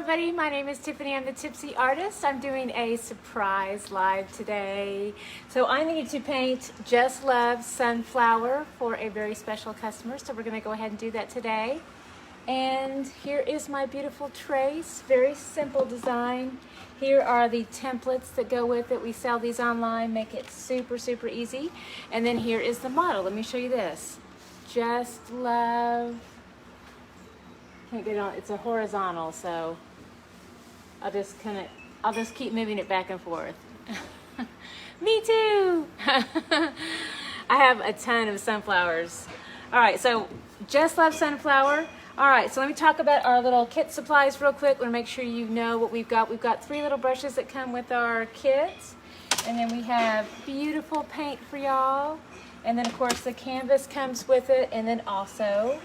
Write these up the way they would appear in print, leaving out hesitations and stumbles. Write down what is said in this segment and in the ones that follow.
everybody, my name is Tiffany. I'm the Tipsy Artist. I'm doing a surprise live today. So I need to paint Just Love Sunflower for a very special customer. So we're going to go ahead and do that today. And here is my beautiful trace, very simple design. Here are the templates that go with it. We sell these online, make it super, super easy. And then here is the model. Let me show you this. Just Love. Can't get it on. It's a horizontal, so I'll just keep moving it back and forth. Me too. I have a ton of sunflowers. All right, so Just Love Sunflower. All right, so let me talk about our little kit supplies real quick. I want to make sure you know what we've got. We've got 3 little brushes that come with our kits, and then we have beautiful paint for y'all, and then of course the canvas comes with it, and then also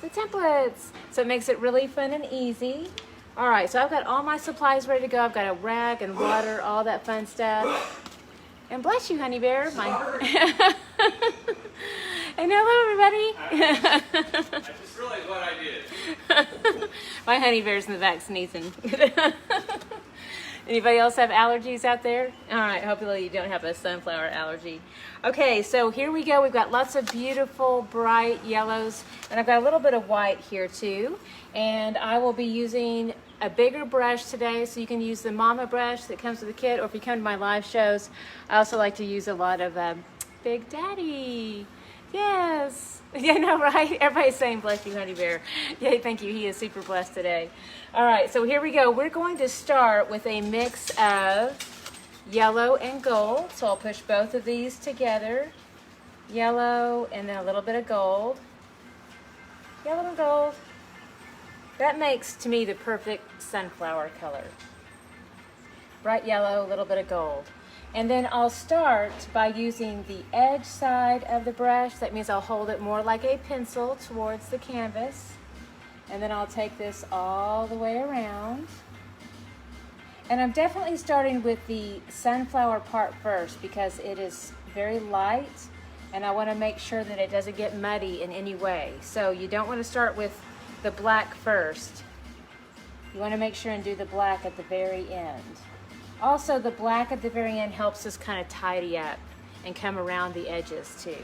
the templates. So it makes it really fun and easy. All right, so I've got all my supplies ready to go. I've got a rag and water, all that fun stuff. And bless you, honey bear. And hello, everybody. I just realized what I did. My honey bear's in the back sneezing. Anybody else have allergies out there? All right, hopefully you don't have a sunflower allergy. Okay, so here we go. We've got lots of beautiful, bright yellows, and I've got a little bit of white here too. And I will be using a bigger brush today, so you can use the mama brush that comes with the kit, or if you come to my live shows, I also like to use a lot of Big Daddy. Yes. Yeah, no, right? Everybody's saying bless you, honey bear. Yay, thank you. He is super blessed today. All right, so here we go. We're going to start with a mix of yellow and gold. So I'll push both of these together. Yellow and then a little bit of gold. Yellow and gold. That makes, to me, the perfect sunflower color. Bright yellow, a little bit of gold. And then I'll start by using the edge side of the brush. That means I'll hold it more like a pencil towards the canvas. And then I'll take this all the way around. And I'm definitely starting with the sunflower part first because it is very light and I want to make sure that it doesn't get muddy in any way. So you don't want to start with the black first. You want to make sure and do the black at the very end. Also, the black at the very end helps us kind of tidy up and come around the edges too.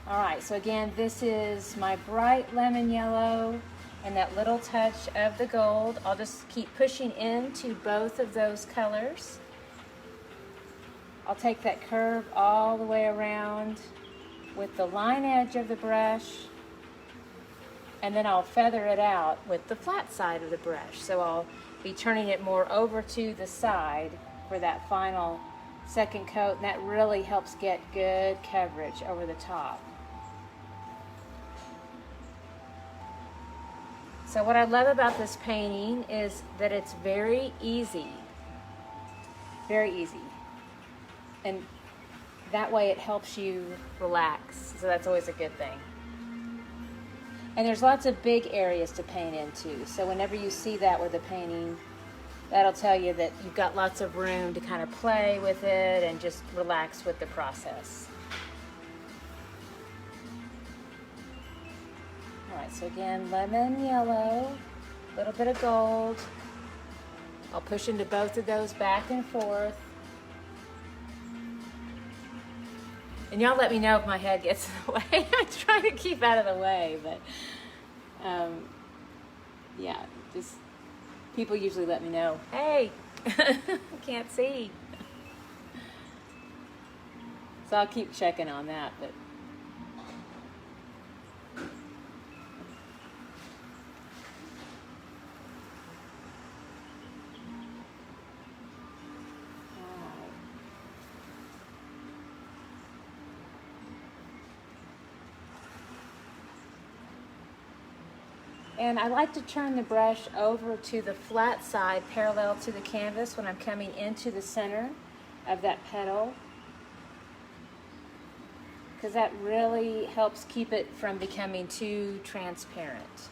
All right, so again, this is my bright lemon yellow and that little touch of the gold. I'll just keep pushing into both of those colors. I'll take that curve all the way around with the line edge of the brush, and then I'll feather it out with the flat side of the brush. So I'll be turning it more over to the side for that final second coat, and that really helps get good coverage over the top. So what I love about this painting is that it's very easy. Very easy. And that way it helps you relax. So that's always a good thing. And there's lots of big areas to paint into. So whenever you see that with a painting, that'll tell you that you've got lots of room to kind of play with it and just relax with the process. All right, so again, lemon yellow, a little bit of gold. I'll push into both of those back and forth. And y'all let me know if my head gets in the way. I try to keep out of the way, but yeah, just people usually let me know, hey, I can't see. So I'll keep checking on that, but and I like to turn the brush over to the flat side parallel to the canvas when I'm coming into the center of that petal, because that really helps keep it from becoming too transparent.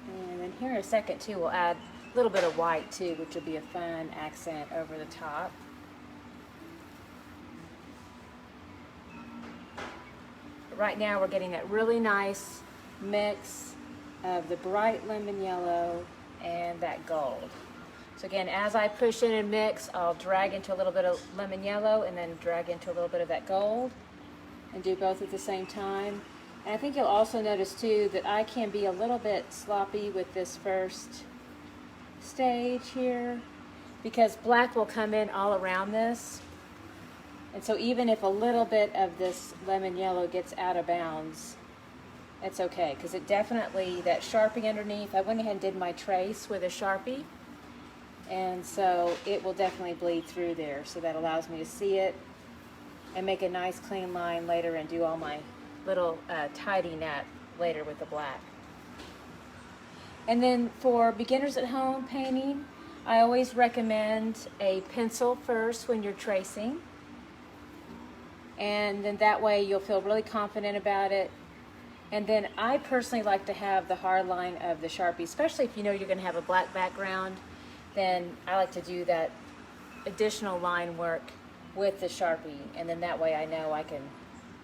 And then here in a second too, we'll add a little bit of white too, which will be a fun accent over the top. right now we're getting that really nice mix of the bright lemon yellow and that gold. So again, as I push in and mix, I'll drag into a little bit of lemon yellow and then drag into a little bit of that gold and do both at the same time. And I think you'll also notice too that I can be a little bit sloppy with this first stage here because black will come in all around this. And so even if a little bit of this lemon yellow gets out of bounds, it's okay, because it definitely, that Sharpie underneath, I went ahead and did my trace with a Sharpie, and so it will definitely bleed through there. So that allows me to see it and make a nice clean line later and do all my little tidying up later with the black. And then for beginners at home painting, I always recommend a pencil first when you're tracing. And then that way you'll feel really confident about it. And then I personally like to have the hard line of the Sharpie, especially if you know you're going to have a black background, then I like to do that additional line work with the Sharpie, and then that way I know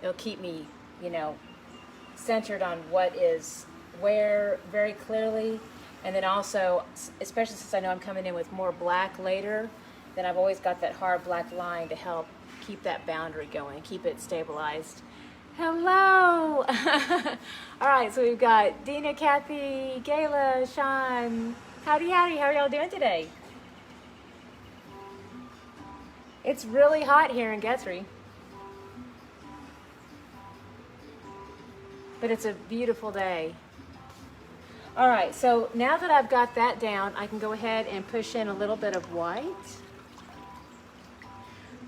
it'll keep me, you know, centered on what is where very clearly. And then also, especially since I know I'm coming in with more black later, then I've always got that hard black line to help keep that boundary going, keep it stabilized. Hello! All right, so we've got Dina, Kathy, Gayla, Sean. Howdy, howdy, how are y'all doing today? It's really hot here in Guthrie. But it's a beautiful day. All right, so now that I've got that down, I can go ahead and push in a little bit of white.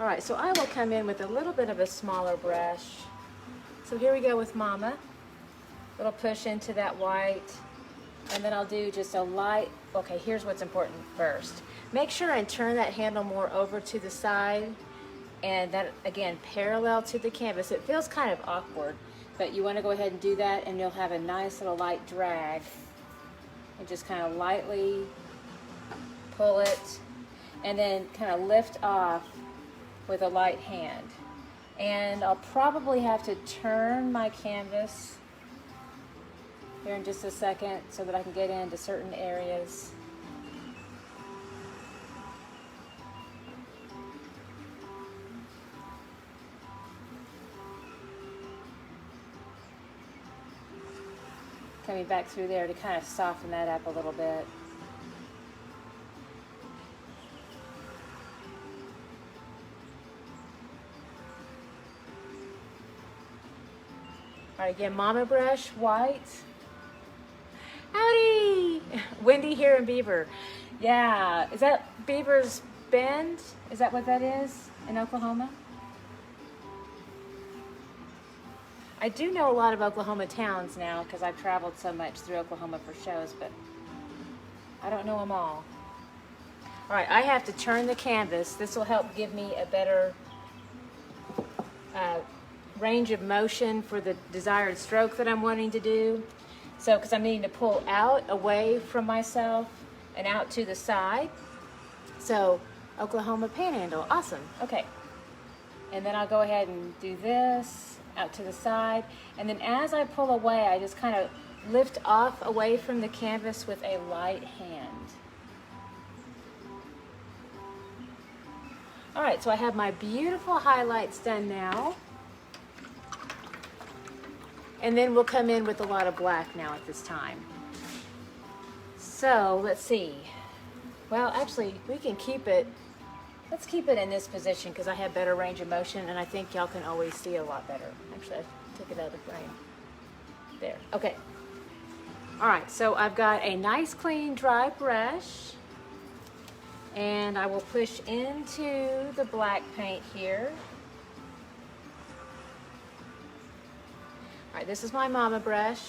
All right, so I will come in with a little bit of a smaller brush. So here we go with Mama. Little push into that white. And then I'll do just a light, okay, here's what's important first. Make sure and turn that handle more over to the side. And that, again, parallel to the canvas. It feels kind of awkward, but you want to go ahead and do that, and you'll have a nice little light drag. And just kind of lightly pull it, and then kind of lift off with a light hand. And I'll probably have to turn my canvas here in just a second so that I can get into certain areas. Coming back through there to kind of soften that up a little bit. All right, again, Mama brush, white. Howdy! Windy here in Beaver. Yeah, is that Beaver's Bend? Is that what that is in Oklahoma? I do know a lot of Oklahoma towns now because I've traveled so much through Oklahoma for shows, but I don't know them all. All right, I have to turn the canvas. This will help give me a better range of motion for the desired stroke that I'm wanting to do. So, because I'm needing to pull out away from myself and out to the side. So, Oklahoma Panhandle, awesome, okay. And then I'll go ahead and do this out to the side. And then as I pull away, I just kind of lift off away from the canvas with a light hand. All right, so I have my beautiful highlights done now. And then we'll come in with a lot of black now at this time. So let's see. Well, actually, we can keep it. Let's keep it in this position because I have better range of motion, and I think y'all can always see it a lot better. Actually, I took it out of the frame. There, okay. All right, so I've got a nice clean dry brush, and I will push into the black paint here. All right, this is my Mama brush.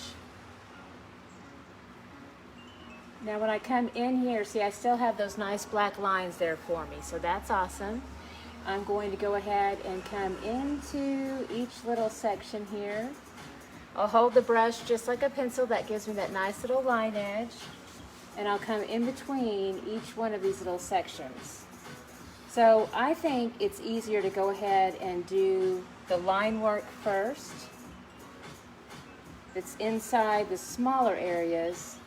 Now when I come in here, see I still have those nice black lines there for me, so that's awesome. I'm going to go ahead and come into each little section here. I'll hold the brush just like a pencil, that gives me that nice little line edge. And I'll come in between each one of these little sections. So I think it's easier to go ahead and do the line work first. that's inside the smaller areas.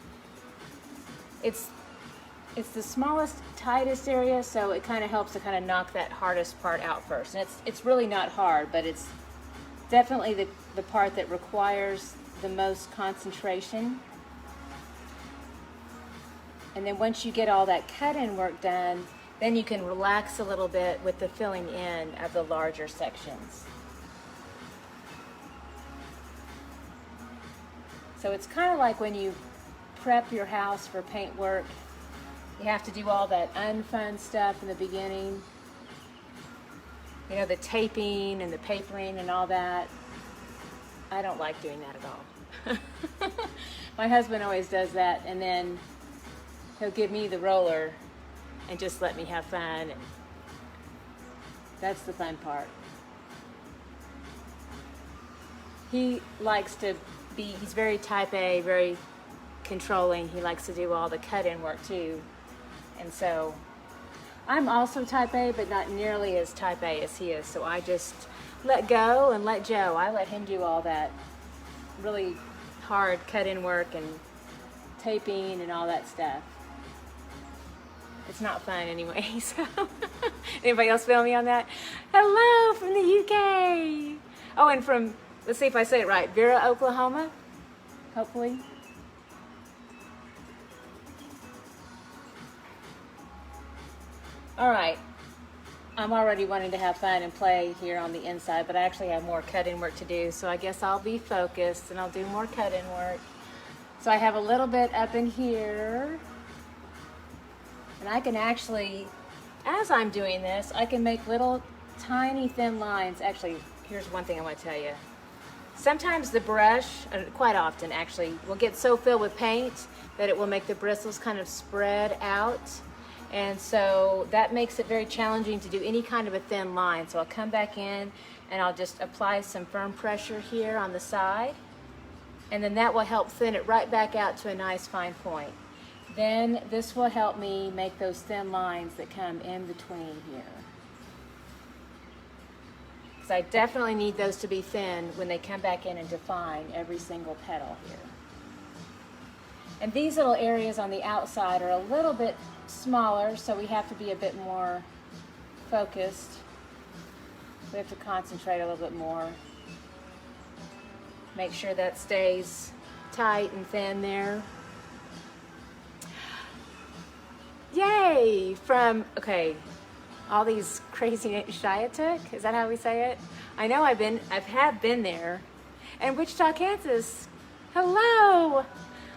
It's the smallest, tightest area, so it kind of helps to kind of knock that hardest part out first. And it's really not hard, but it's definitely the part that requires the most concentration. And then once you get all that cut-in work done, then you can relax a little bit with the filling in of the larger sections. So it's kind of like when you prep your house for paint work. You have to do all that unfun stuff in the beginning. You know, the taping and the papering and all that. I don't like doing that at all. My husband always does that, and then he'll give me the roller and just let me have fun. And that's the fun part. He likes to he's very type A, very controlling. He likes to do all the cut-in work too. And so I'm also type A, but not nearly as type A as he is. So I just let go and let Joe. I let him do all that really hard cut-in work and taping and all that stuff. It's not fun anyway. So anybody else feel me on that? Hello from the UK. Oh, and from, let's see if I say it right, Vera, Oklahoma, hopefully. All right, I'm already wanting to have fun and play here on the inside, but I actually have more cut-in work to do, so I guess I'll be focused and I'll do more cut-in work. So I have a little bit up in here, and I can actually, as I'm doing this, I can make little tiny thin lines. Actually, here's one thing I want to tell you. Sometimes the brush, quite often actually, will get so filled with paint that it will make the bristles kind of spread out. And so that makes it very challenging to do any kind of a thin line. So I'll come back in and I'll just apply some firm pressure here on the side. And then that will help thin it right back out to a nice fine point. Then this will help me make those thin lines that come in between here. Because I definitely need those to be thin when they come back in and define every single petal here. And these little areas on the outside are a little bit smaller, so we have to be a bit more focused. We have to concentrate a little bit more. Make sure that stays tight and thin there. Yay! From, okay, all these crazy Shiatuk, is that how we say it? I know I've been there. And Wichita, Kansas. Hello!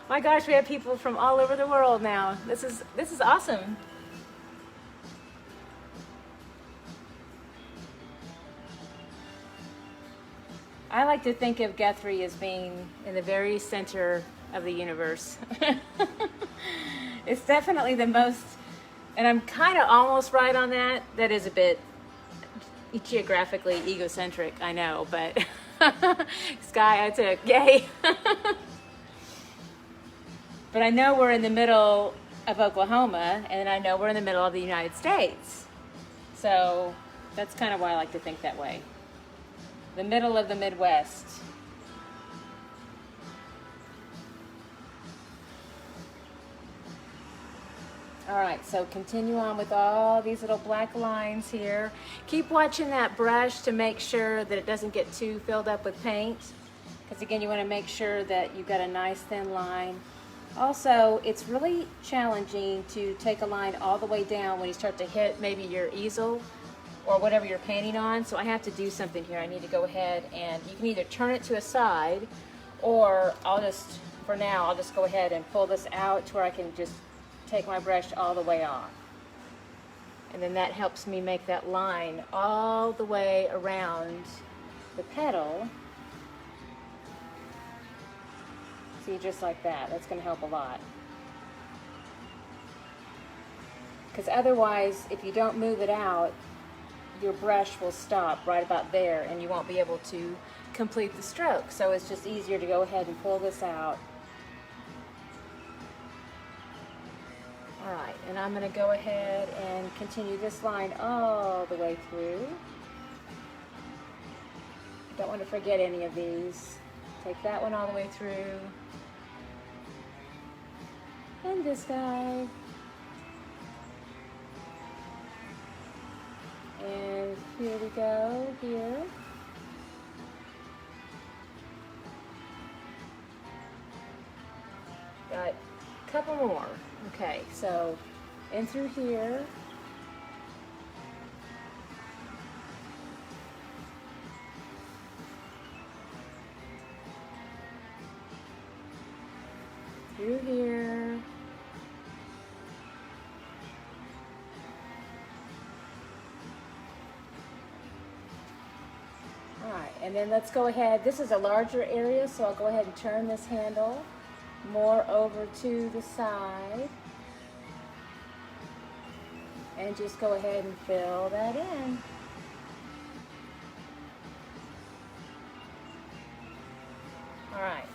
My gosh, we have people from all over the world now. This is awesome. I like to think of Guthrie as being in the very center of the universe. It's definitely the most, and I'm kind of almost right on that. That is a bit geographically egocentric, I know, but sky I took, yay. But I know we're in the middle of Oklahoma, and I know we're in the middle of the United States. So that's kind of why I like to think that way. The middle of the Midwest. All right, so continue on with all these little black lines here. Keep watching that brush to make sure that it doesn't get too filled up with paint. Because again, you want to make sure that you've got a nice thin line. Also, it's really challenging to take a line all the way down when you start to hit maybe your easel or whatever you're painting on. So I have to do something here. I need to go ahead and you can either turn it to a side, or for now, I'll just go ahead and pull this out to where I can just take my brush all the way off. And then that helps me make that line all the way around the petal. See, just like that. That's going to help a lot. Because otherwise, if you don't move it out, your brush will stop right about there and you won't be able to complete the stroke. So it's just easier to go ahead and pull this out. All right, and I'm going to go ahead and continue this line all the way through. Don't want to forget any of these. take that one all the way through. And this guy. And here we go, here. Got a couple more. Okay, so in through here. Through here. All right, and then let's go ahead. This is a larger area, so I'll go ahead and turn this handle more over to the side. And just go ahead and fill that in. All right.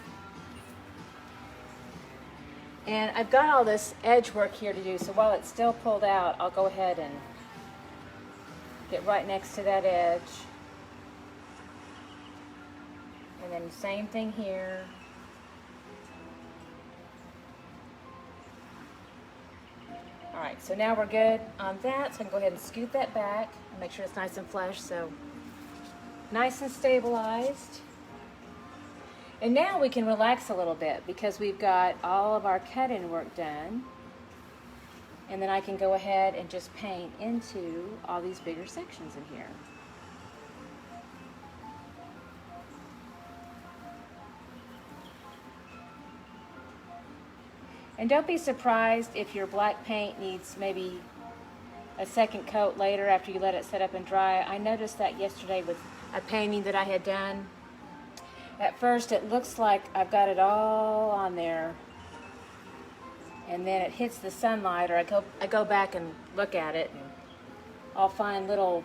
And I've got all this edge work here to do, so while it's still pulled out, I'll go ahead and get right next to that edge. And then same thing here. All right, so now we're good on that, so I can go ahead and scoot that back and make sure it's nice and flush, so nice and stabilized. And now we can relax a little bit because we've got all of our cut-in work done. And then I can go ahead and just paint into all these bigger sections in here. And don't be surprised if your black paint needs maybe a second coat later after you let it set up and dry. I noticed that yesterday with a painting that I had done. At first it looks like I've got it all on there, and then it hits the sunlight, or I go back and look at it, and I'll find little,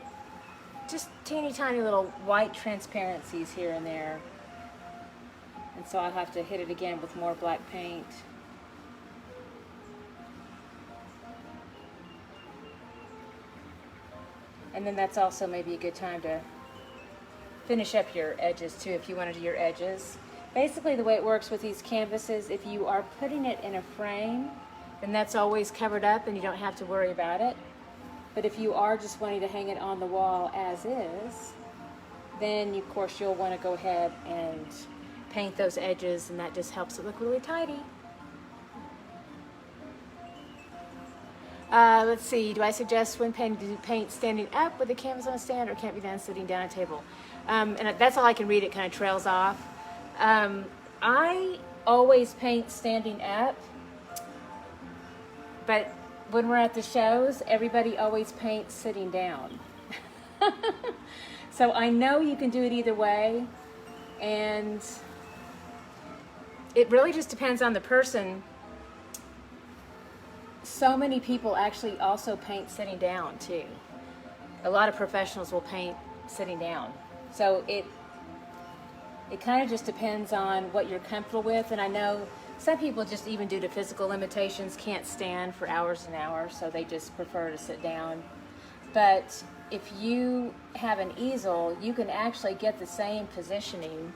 just teeny tiny little white transparencies here and there. And so I'll have to hit it again with more black paint. And then that's also maybe a good time to finish up your edges too, if you want to do your edges. Basically the way it works with these canvases, if you are putting it in a frame, then that's always covered up and you don't have to worry about it. But if you are just wanting to hang it on the wall as is, then of course you'll want to go ahead and paint those edges, and that just helps it look really tidy. Let's see, do I suggest when painting to paint standing up with the canvas on a stand, or can't be done sitting down at a table? And that's all I can read, it kind of trails off. I always paint standing up, but when we're at the shows, everybody always paints sitting down. So I know you can do it either way, and it really just depends on the person. So many people actually also paint sitting down too. A lot of professionals will paint sitting down. So it kind of just depends on what you're comfortable with. And I know some people, just even due to physical limitations, can't stand for hours and hours, so they just prefer to sit down. But if you have an easel, you can actually get the same positioning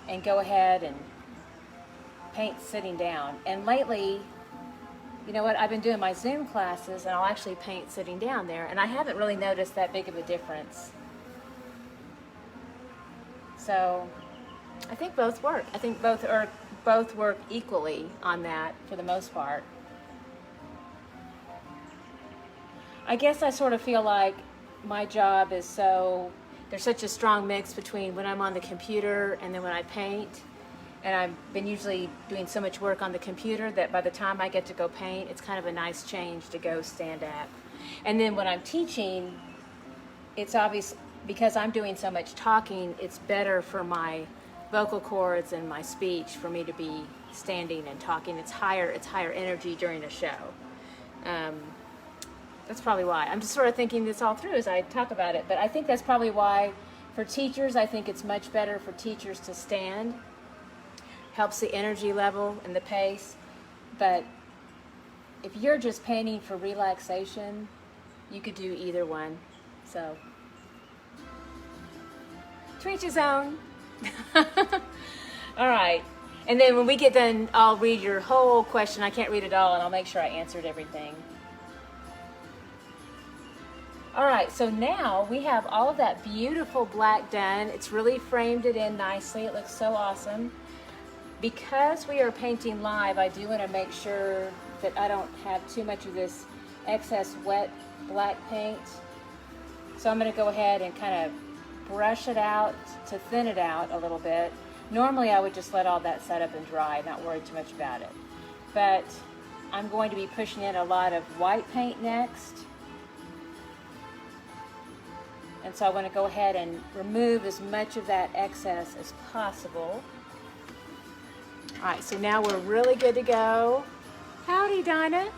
and go ahead and paint sitting down. And lately, you know what, I've been doing my Zoom classes, and I'll actually paint sitting down there, and I haven't really noticed that big of a difference. So I think both work. I think both work equally on that for the most part. I guess I sort of feel like my job is there's such a strong mix between when I'm on the computer and then when I paint. And I've been usually doing so much work on the computer that by the time I get to go paint, it's kind of a nice change to go stand up. And then when I'm teaching, it's obvious, because I'm doing so much talking, it's better for my vocal cords and my speech for me to be standing and talking. It's higher energy during a show. That's probably why. I'm just sort of thinking this all through as I talk about it, but I think that's probably why for teachers, I think it's much better for teachers to stand. Helps the energy level and the pace. But if you're just painting for relaxation, you could do either one. So to each his own. All right. And then when we get done, I'll read your whole question. I can't read it all, and I'll make sure I answered everything. All right, so now we have all of that beautiful black done. It's really framed it in nicely. It looks so awesome. Because we are painting live, I do want to make sure that I don't have too much of this excess wet black paint. So I'm going to go ahead and kind of brush it out to thin it out a little bit. Normally I would just let all that set up and dry, not worry too much about it. But I'm going to be pushing in a lot of white paint next. And so I want to go ahead and remove as much of that excess as possible. All right, so now we're really good to go. Howdy, Dinah.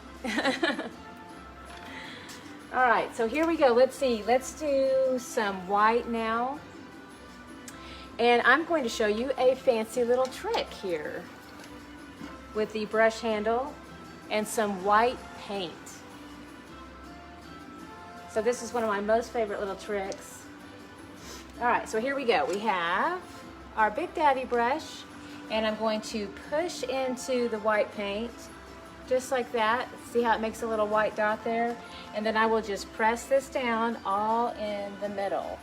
All right, so here we go. Let's see. Let's do some white now. And I'm going to show you a fancy little trick here with the brush handle and some white paint. So this is one of my most favorite little tricks. All right, so here we go. We have our Big Daddy brush, and I'm going to push into the white paint, just like that. See how it makes a little white dot there? And then I will just press this down all in the middle.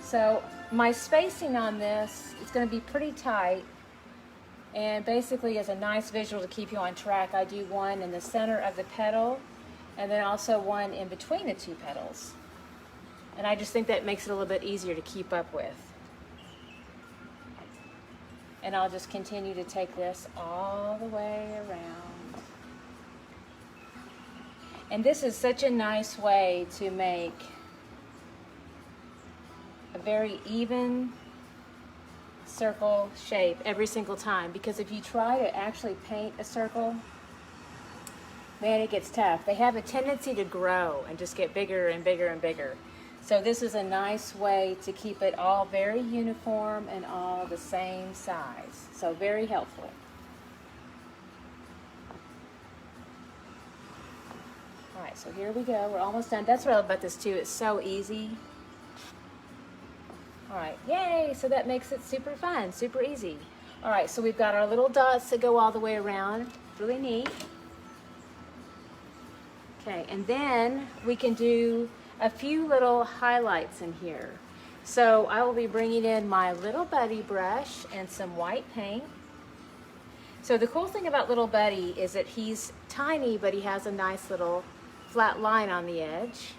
So my spacing on this is going to be pretty tight. And basically, as a nice visual to keep you on track, I do one in the center of the petal, and then also one in between the two petals. And I just think that makes it a little bit easier to keep up with. And I'll just continue to take this all the way around. And this is such a nice way to make a very even circle shape every single time, because if you try to actually paint a circle, man, it gets tough. They have a tendency to grow and just get bigger and bigger and bigger. So this is a nice way to keep it all very uniform and all the same size. So very helpful. All right, so here we go. We're almost done. That's what I love about this too. It's so easy. All right, yay, so that makes it super fun, super easy. All right, so we've got our little dots that go all the way around, really neat. Okay, and then we can do a few little highlights in here. So I will be bringing in my Little Buddy brush and some white paint. So the cool thing about Little Buddy is that he's tiny, but he has a nice little flat line on the edge.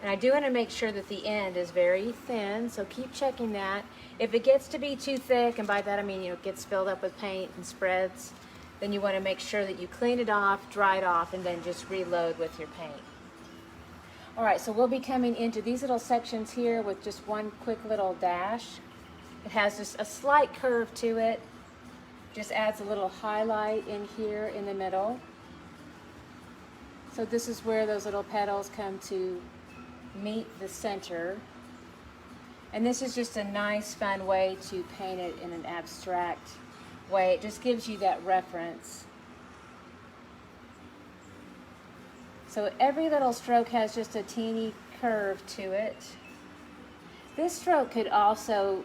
And I do want to make sure that the end is very thin, so keep checking that. If it gets to be too thick, and by that I mean, it gets filled up with paint and spreads, then you want to make sure that you clean it off, dry it off, and then just reload with your paint. All right, so we'll be coming into these little sections here with just one quick little dash. It has just a slight curve to it. Just adds a little highlight in here in the middle. So this is where those little petals come to meet the center. And this is just a nice, fun way to paint it in an abstract way. It just gives you that reference. So every little stroke has just a teeny curve to it. This stroke could also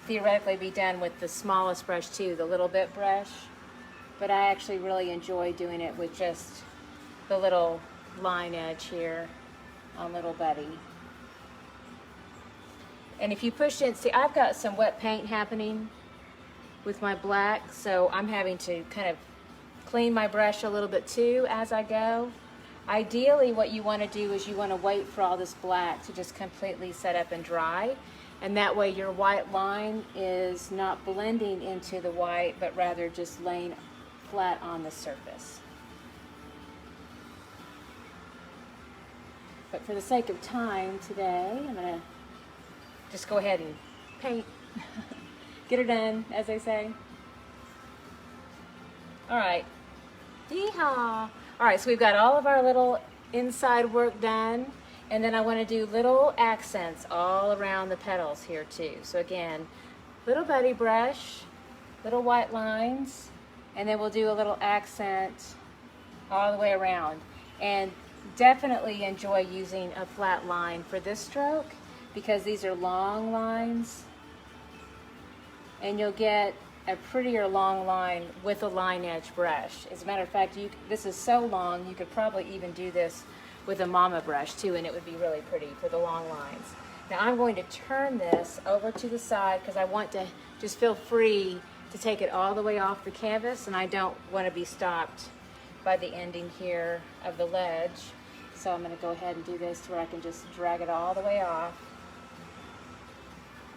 theoretically be done with the smallest brush too, the little bit brush, but I actually really enjoy doing it with just the little line edge here on Little Buddy. And if you push in, see, I've got some wet paint happening with my black, so I'm having to kind of clean my brush a little bit too as I go. Ideally, what you want to do is you want to wait for all this black to just completely set up and dry, and that way your white line is not blending into the white, but rather just laying flat on the surface. But for the sake of time today, I'm going to just go ahead and paint. Get her done, as they say. All right. Yeehaw! All right, so we've got all of our little inside work done, and then I want to do little accents all around the petals here too. So again, Little Buddy brush, little white lines, and then we'll do a little accent all the way around. And definitely enjoy using a flat line for this stroke because these are long lines, and you'll get a prettier long line with a line edge brush. As a matter of fact, this is so long you could probably even do this with a mama brush too, and it would be really pretty for the long lines. Now I'm going to turn this over to the side because I want to just feel free to take it all the way off the canvas, and I don't want to be stopped by the ending here of the ledge. So I'm going to go ahead and do this to where I can just drag it all the way off.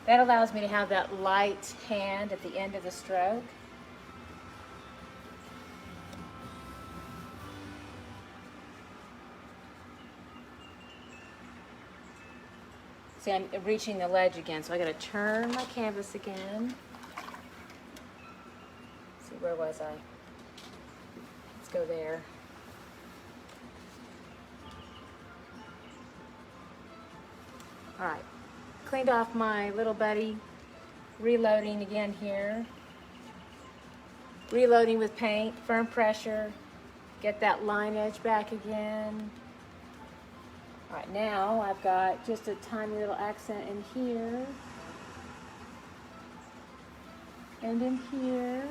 That allows me to have that light hand at the end of the stroke. See, I'm reaching the ledge again, so I got to turn my canvas again. Let's see, where was I? Let's go there. All right, cleaned off my little buddy, reloading again here. Reloading with paint, firm pressure, get that line edge back again. All right, now I've got just a tiny little accent in here and in here.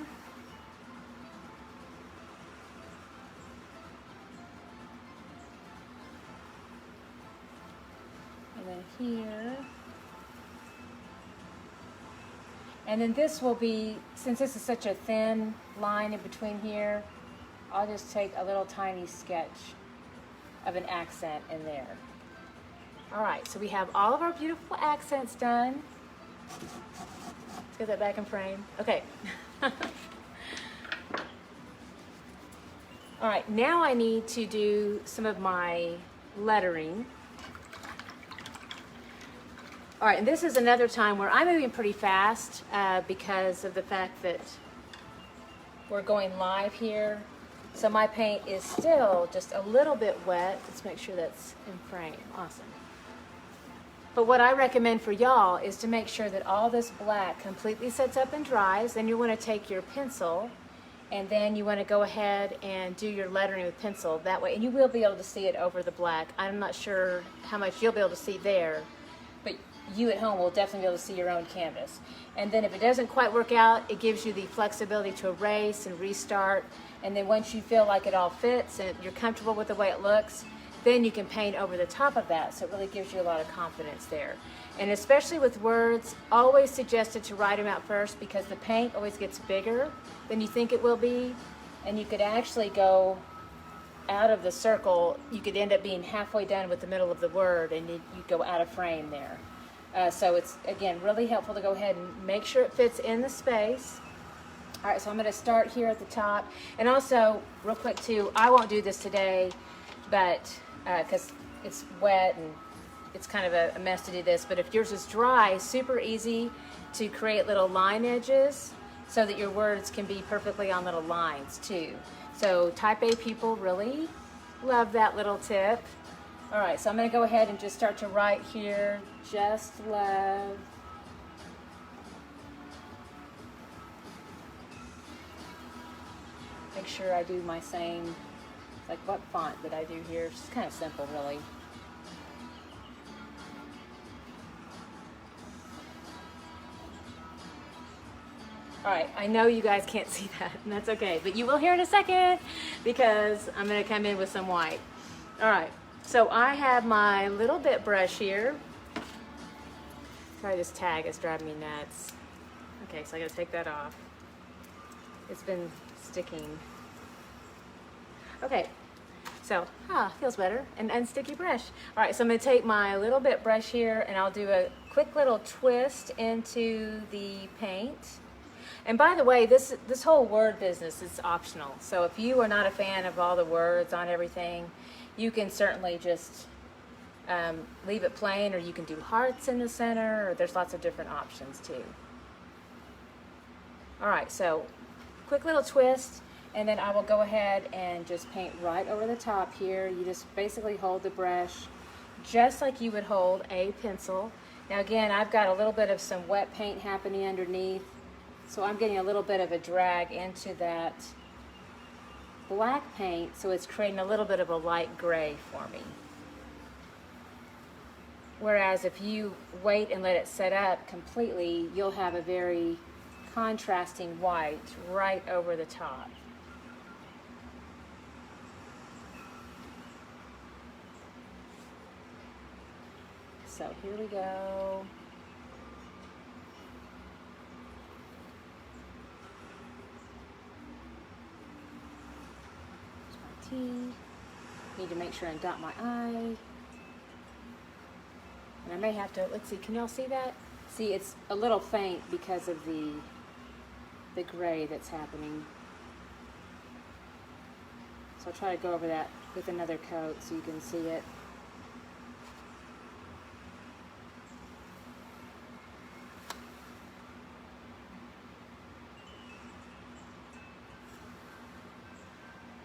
And then here. And then this will be, since this is such a thin line in between here, I'll just take a little tiny sketch of an accent in there. All right, so we have all of our beautiful accents done. Let's get that back in frame. Okay. All right, now I need to do some of my lettering. All right, and this is another time where I'm moving pretty fast because of the fact that we're going live here. So my paint is still just a little bit wet. Let's make sure that's in frame. Awesome. But what I recommend for y'all is to make sure that all this black completely sets up and dries. Then you want to take your pencil and then you want to go ahead and do your lettering with pencil that way. And you will be able to see it over the black. I'm not sure how much you'll be able to see there, but you at home will definitely be able to see your own canvas. And then if it doesn't quite work out, it gives you the flexibility to erase and restart. And then once you feel like it all fits and you're comfortable with the way it looks, then you can paint over the top of that. So it really gives you a lot of confidence there. And especially with words, always suggested to write them out first because the paint always gets bigger than you think it will be. And you could actually go out of the circle, you could end up being halfway done with the middle of the word and you go out of frame there. So it's, again, really helpful to go ahead and make sure it fits in the space. All right, so I'm going to start here at the top. And also, real quick too, I won't do this today, but because it's wet and it's kind of a mess to do this, but if yours is dry, super easy to create little line edges so that your words can be perfectly on little lines too. So type A people really love that little tip. All right, so I'm going to go ahead and just start to write here, just love. Make sure I do my same, like what font did I do here? It's kind of simple really. All right, I know you guys can't see that, and that's okay, but you will hear in a second because I'm going to come in with some white. All right, so I have my little bit brush here. Sorry, this tag is driving me nuts. Okay, so I got to take that off. It's been sticking. Okay, so feels better. An unsticky brush. All right, so I'm going to take my little bit brush here, and I'll do a quick little twist into the paint. And by the way, this whole word business is optional. So if you are not a fan of all the words on everything, you can certainly just leave it plain, or you can do hearts in the center, or there's lots of different options too. All right, so quick little twist, and then I will go ahead and just paint right over the top here. You just basically hold the brush just like you would hold a pencil. Now again, I've got a little bit of some wet paint happening underneath, so I'm getting a little bit of a drag into that black paint, so it's creating a little bit of a light gray for me. Whereas if you wait and let it set up completely, you'll have a very contrasting white right over the top. So here we go. There's my T. Need to make sure and dot my I. And I may have to, let's see, can y'all see that? See, it's a little faint because of the gray that's happening. So I'll try to go over that with another coat so you can see it.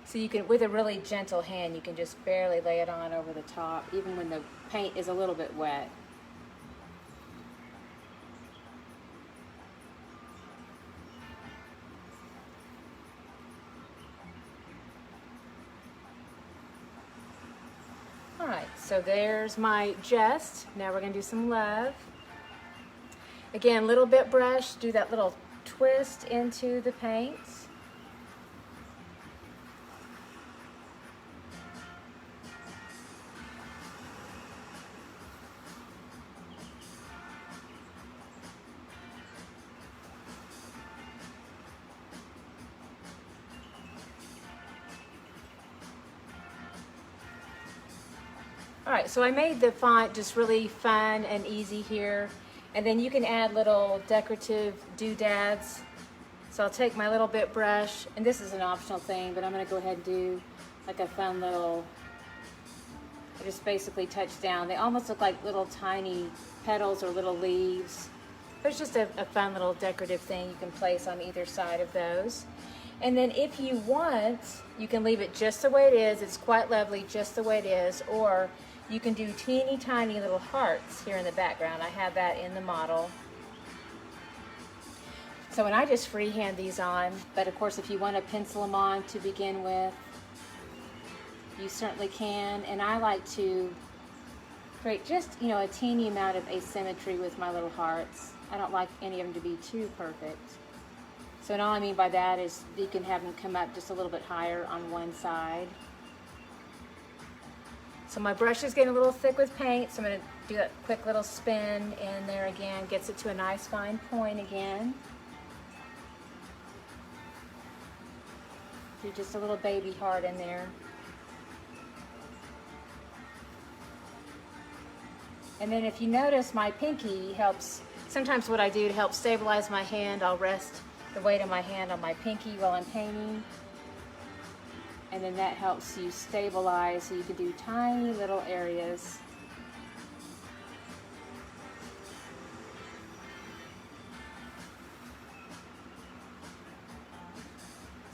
So you can, with a really gentle hand, you can just barely lay it on over the top, even when the paint is a little bit wet. All right, so there's my jest. Now we're gonna do some love. Again, little bit brush, do that little twist into the paint. All right, so I made the font just really fun and easy here. And then you can add little decorative doodads. So I'll take my little bit brush, and this is an optional thing, but I'm gonna go ahead and do like a fun little, I just basically touch down. They almost look like little tiny petals or little leaves. There's just a fun little decorative thing you can place on either side of those. And then if you want, you can leave it just the way it is. It's quite lovely just the way it is, or you can do teeny tiny little hearts here in the background. I have that in the model. So when I just freehand these on, but of course if you want to pencil them on to begin with, you certainly can. And I like to create just, you know, a teeny amount of asymmetry with my little hearts. I don't like any of them to be too perfect. So and all I mean by that is you can have them come up just a little bit higher on one side. So my brush is getting a little thick with paint, so I'm going to do that quick little spin in there again, gets it to a nice fine point again. Do just a little baby heart in there. And then if you notice, my pinky helps, sometimes what I do to help stabilize my hand, I'll rest the weight of my hand on my pinky while I'm painting. And then that helps you stabilize so you can do tiny little areas.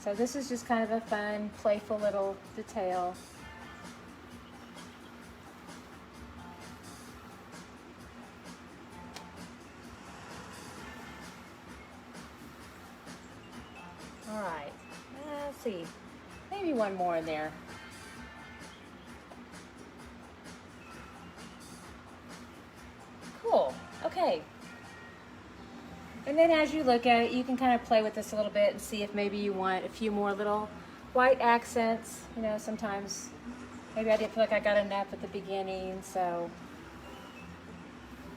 So this is just kind of a fun, playful little detail. All right, let's see. Maybe one more in there. Cool, okay. And then as you look at it, you can kind of play with this a little bit and see if maybe you want a few more little white accents. You know, sometimes maybe I didn't feel like I got enough at the beginning, so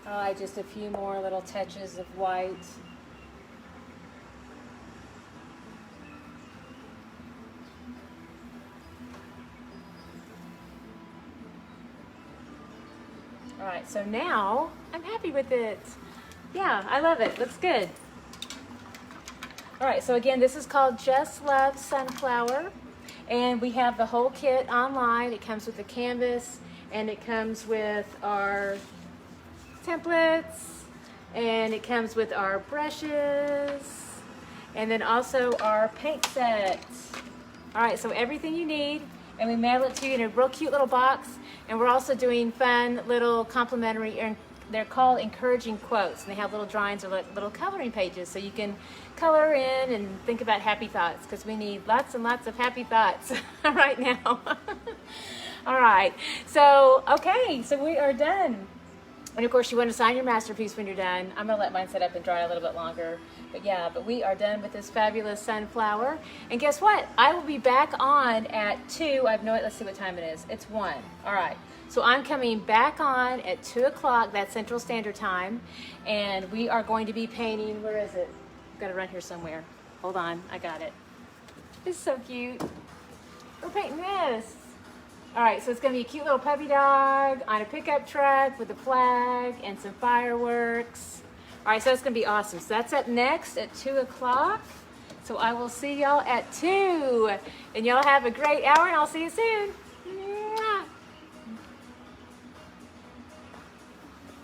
I just a few more little touches of white. All right, so now I'm happy with it. Yeah, I love it, looks good. All right, so again, this is called Just Love Sunflower, and we have the whole kit online. It comes with the canvas, and it comes with our templates, and it comes with our brushes, and then also our paint set. All right, so everything you need, and we mail it to you in a real cute little box. And we're also doing fun little complimentary they're called encouraging quotes, and they have little drawings or little coloring pages, so you can color in and think about happy thoughts, because we need lots and lots of happy thoughts right now. All right, so okay, so we are done. And of course, you want to sign your masterpiece when you're done. I'm going to let mine set up and dry a little bit longer. But yeah, but we are done with this fabulous sunflower. And guess what? I will be back on at 2. I have no idea. Let's see what time it is. It's 1. All right. So I'm coming back on at 2 o'clock, that's Central Standard Time. And we are going to be painting, where is it? I've got to run here somewhere. Hold on. I got it. It's so cute. We're painting this. All right, so it's gonna be a cute little puppy dog on a pickup truck with a flag and some fireworks. All right, so it's gonna be awesome. So that's up next at 2 o'clock. So I will see y'all at 2. And y'all have a great hour, and I'll see you soon.